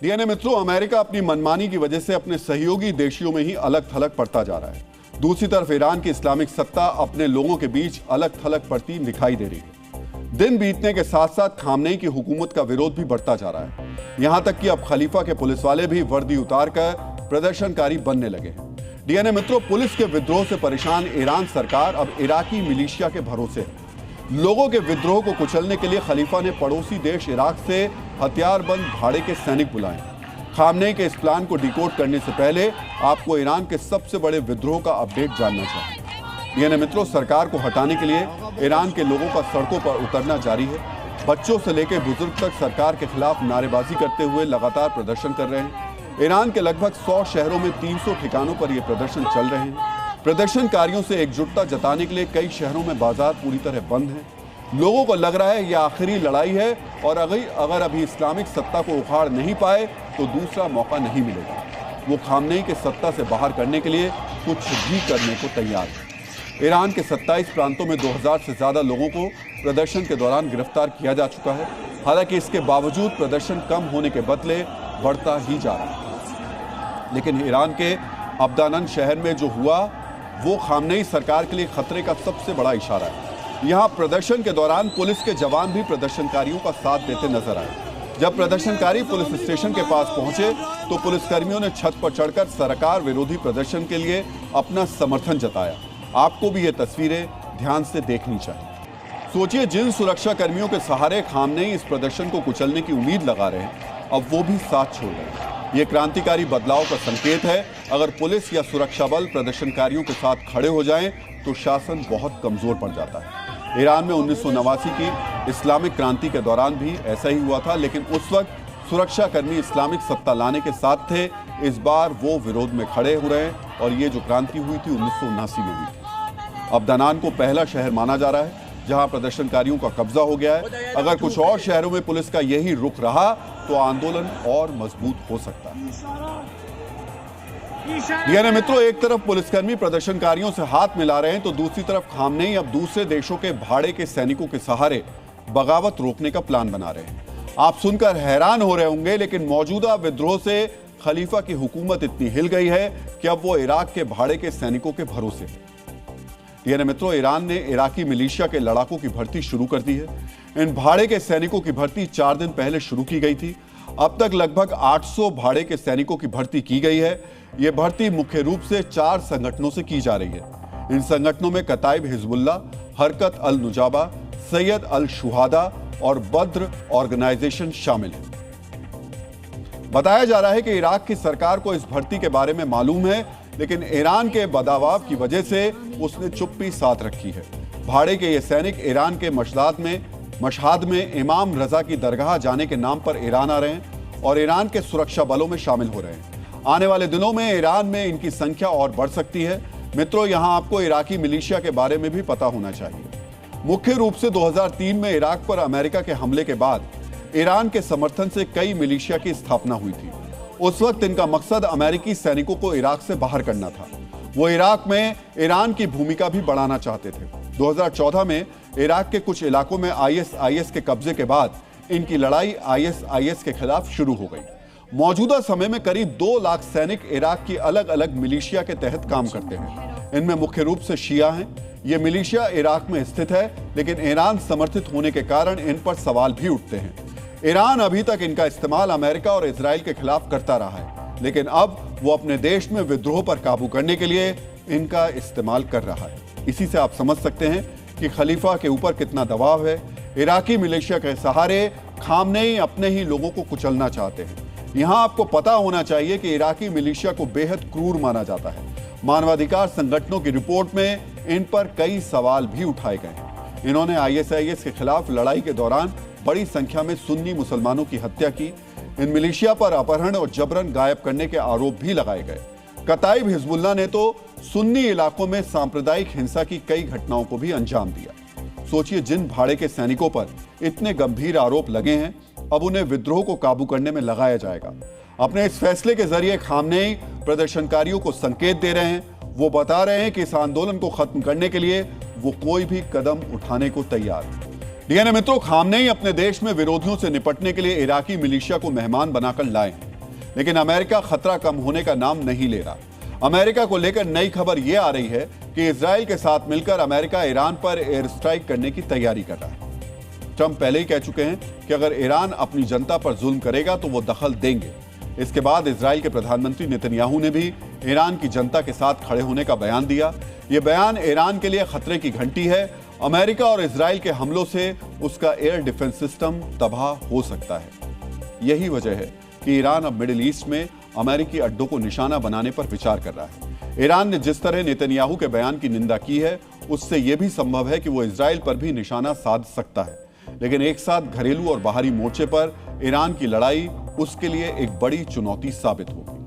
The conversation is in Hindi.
डीएनए मित्रों, अमेरिका अपनी मनमानी की वजह से अपने सहयोगी देशियों में ही अलग थलग पड़ता जा रहा है। दूसरी तरफ ईरान की इस्लामिक सत्ता अपने लोगों के बीच अलग थलग पड़ती दिखाई दे रही है। दिन बीतने के साथ साथ खामनेई की हुकूमत का विरोध भी बढ़ता जा रहा है। यहां तक कि अब खलीफा के पुलिस वाले भी वर्दी उतारकर प्रदर्शनकारी बनने लगे हैं। डीएनए मित्रों, पुलिस के विद्रोह से परेशान ईरान सरकार अब इराकी मिलिशिया के भरोसे है। लोगों के विद्रोह को कुचलने के लिए खलीफा ने पड़ोसी देश इराक से हथियारबंद भाड़े के सैनिक बुलाए। खामनेई के इस प्लान को डिकोड करने से पहले आपको ईरान के सबसे बड़े विद्रोह का अपडेट जानना चाहिए। डीएनए मित्रों, सरकार को हटाने के लिए ईरान के लोगों का सड़कों पर उतरना जारी है। बच्चों से लेकर बुजुर्ग तक सरकार के खिलाफ नारेबाजी करते हुए लगातार प्रदर्शन कर रहे हैं। ईरान के लगभग 100 शहरों में 300 ठिकानों पर यह प्रदर्शन चल रहे हैं। प्रदर्शनकारियों से एकजुटता जताने के लिए कई शहरों में बाजार पूरी तरह बंद हैं। लोगों को लग रहा है यह आखिरी लड़ाई है और अगर अभी इस्लामिक सत्ता को उखाड़ नहीं पाए तो दूसरा मौका नहीं मिलेगा। वो खामनेई के सत्ता से बाहर करने के लिए कुछ भी करने को तैयार है। ईरान के 27 प्रांतों में 2000 से ज्यादा लोगों को प्रदर्शन के दौरान गिरफ्तार किया जा चुका है। हालांकि इसके बावजूद प्रदर्शन कम होने के बदले बढ़ता ही जा रहा है। लेकिन ईरान के अब्दानन शहर में जो हुआ वो खामनेई सरकार के लिए खतरे का सबसे बड़ा इशारा है। यहां प्रदर्शन के दौरान पुलिस के जवान भी प्रदर्शनकारियों का साथ देते नजर आए। जब प्रदर्शनकारी पुलिस स्टेशन के पास पहुंचे तो पुलिसकर्मियों ने छत पर चढ़कर सरकार विरोधी प्रदर्शन के लिए अपना समर्थन जताया। आपको भी ये तस्वीरें ध्यान से देखनी चाहिए। सोचिए, जिन सुरक्षा कर्मियों के सहारे खामनेई इस प्रदर्शन को कुचलने की उम्मीद लगा रहे हैं, अब वो भी साथ छोड़ गए। ये क्रांतिकारी बदलाव का संकेत है। अगर पुलिस या सुरक्षा बल प्रदर्शनकारियों के साथ खड़े हो जाएं तो शासन बहुत कमजोर पड़ जाता है। ईरान में 1989 की इस्लामिक क्रांति के दौरान भी ऐसा ही हुआ था, लेकिन उस वक्त सुरक्षाकर्मी इस्लामिक सत्ता लाने के साथ थे। इस बार वो विरोध में खड़े हो रहे हैं और ये जो क्रांति हुई थी 1979 में हुई थी। अब्दानान को पहला शहर माना जा रहा है जहां प्रदर्शनकारियों का कब्जा हो गया है। अगर कुछ और शहरों में पुलिस का यही रुख रहा तो आंदोलन और मजबूत हो सकता है। डीएनए मित्रों, एक तरफ पुलिसकर्मी प्रदर्शनकारियों से हाथ मिला रहे हैं तो दूसरी तरफ खामनेई अब दूसरे देशों के भाड़े के सैनिकों के सहारे बगावत रोकने का प्लान बना रहे हैं। आप सुनकर हैरान हो रहे होंगे, लेकिन मौजूदा विद्रोह से खलीफा की हुकूमत इतनी हिल गई है कि अब वो इराक के भाड़े के सैनिकों के भरोसे है। डीएनए मित्रों, ईरान ने इराकी मिलिशिया के लड़ाकों की भर्ती शुरू कर दी है। इन भाड़े के सैनिकों की भर्ती 4 दिन पहले शुरू की गई थी। अब तक लगभग 800 भाड़े के सैनिकों की भर्ती की गई है। यह भर्ती मुख्य रूप से 4 संगठनों से की जा रही है। इन संगठनों में कताइब हिजबुल्लाह, हरकत अल नुजाबा, सैयद अल शुहादा और बद्र ऑर्गेनाइजेशन शामिल है। बताया जा रहा है कि इराक की सरकार को इस भर्ती के बारे में मालूम है, लेकिन ईरान के बदलाव की वजह से उसने चुप्पी साध रखी है। भाड़े के ये सैनिक ईरान के मशहाद में इमाम रजा की दरगाह जाने के नाम पर ईरान आ रहे हैं और ईरान के सुरक्षा बलों में शामिल हो रहे हैं। आने वाले दिनों में ईरान में इनकी संख्या और बढ़ सकती है। मित्रों, यहां आपको इराकी मिलिशिया के बारे में भी पता होना चाहिए। मुख्य रूप से 2003 में इराक पर अमेरिका के हमले के बाद ईरान के समर्थन से कई मिलिशिया की स्थापना हुई थी। उस वक्त इनका मकसद अमेरिकी सैनिकों को इराक से बाहर करना था। वो इराक में ईरान की भूमिका भी बढ़ाना चाहते थे। 2014 में इराक के कुछ इलाकों में आईएसआईएस के कब्जे के बाद इनकी लड़ाई आईएसआईएस के खिलाफ शुरू हो गई। मौजूदा समय में करीब 2 लाख सैनिक इराक की अलग अलग मिलिशिया के तहत काम करते हैं। इनमें मुख्य रूप से शिया हैं। ये मिलिशिया इराक में स्थित है, लेकिन ईरान समर्थित होने के कारण इन पर सवाल भी उठते हैं। ईरान अभी तक इनका इस्तेमाल अमेरिका और इजराइल के खिलाफ करता रहा है, लेकिन अब वो अपने देश में विद्रोह पर काबू करने के लिए इनका इस्तेमाल कर रहा है। इसी से आप समझ सकते हैं कि खलीफा के ऊपर कितना दबाव है। इराकी मिलिशिया के सहारे खामनेई अपने ही लोगों को कुचलना चाहते हैं। यहां आपको पता होना चाहिए कि इराकी मिलिशिया को बेहद क्रूर माना जाता है। मानवाधिकार संगठनों की रिपोर्ट में इन पर कई सवाल भी उठाए गए हैं। इन्होंने आईएसआईएस के खिलाफ लड़ाई के दौरान बड़ी संख्या में सुन्नी मुसलमानों की हत्या की। इन मिलिशिया पर अपहरण और जबरन गायब करने के आरोप भी लगाए गए। कताइब हिजबुल्लाह ने तो सुन्नी इलाकों में सांप्रदायिक हिंसा की कई घटनाओं को भी अंजाम दिया। सोचिए, जिन भाड़े के सैनिकों पर इतने गंभीर आरोप लगे हैं, अब उन्हें विद्रोह को काबू करने में लगाया जाएगा। अपने इस फैसले के जरिए खामनेई प्रदर्शनकारियों को संकेत दे रहे हैं। वो बता रहे हैं कि इस आंदोलन को खत्म करने के लिए वो कोई भी कदम उठाने को तैयार है। डीएनए मित्रों, खामनेई अपने देश में विरोधियों से निपटने के लिए इराकी मिलिशिया को मेहमान बनाकर लाए हैं। लेकिन अमेरिका खतरा कम होने का नाम नहीं ले रहा। अमेरिका को लेकर नई खबर यह आ रही है कि इजराइल के साथ मिलकर अमेरिका ईरान पर एयर स्ट्राइक करने की तैयारी कर रहा है। ट्रंप पहले ही कह चुके हैं कि अगर ईरान अपनी जनता पर जुल्म करेगा तो वो दखल देंगे। इसके बाद इजराइल के प्रधानमंत्री नेतन्याहू ने भी ईरान की जनता के साथ खड़े होने का बयान दिया। ये बयान ईरान के लिए खतरे की घंटी है। अमेरिका और इजराइल के हमलों से उसका एयर डिफेंस सिस्टम तबाह हो सकता है। यही वजह है कि ईरान अब मिडिल ईस्ट में अमेरिकी अड्डों को निशाना बनाने पर विचार कर रहा है। ईरान ने जिस तरह नेतन्याहू के बयान की निंदा की है, उससे यह भी संभव है कि वो इजराइल पर भी निशाना साध सकता है। लेकिन एक साथ घरेलू और बाहरी मोर्चे पर ईरान की लड़ाई उसके लिए एक बड़ी चुनौती साबित होगी।